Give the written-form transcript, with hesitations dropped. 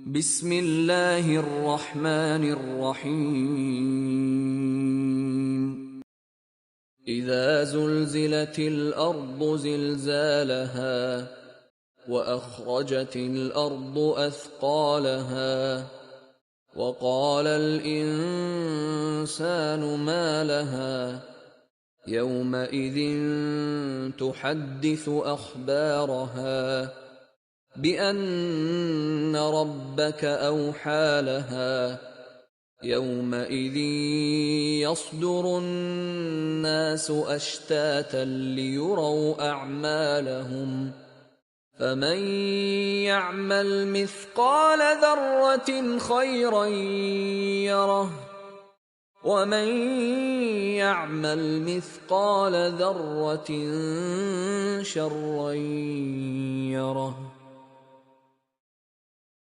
بسم الله الرحمن الرحيم إذا زلزلت الأرض زلزالها وأخرجت الأرض أثقالها وقال الإنسان ما لها يومئذ تحدث أخبارها بأن ربك أوحى لها يومئذ يصدر الناس أشتاتا ليروا أعمالهم فمن يعمل مثقال ذرة خيرا يره ومن يعمل مثقال ذرة شرا يره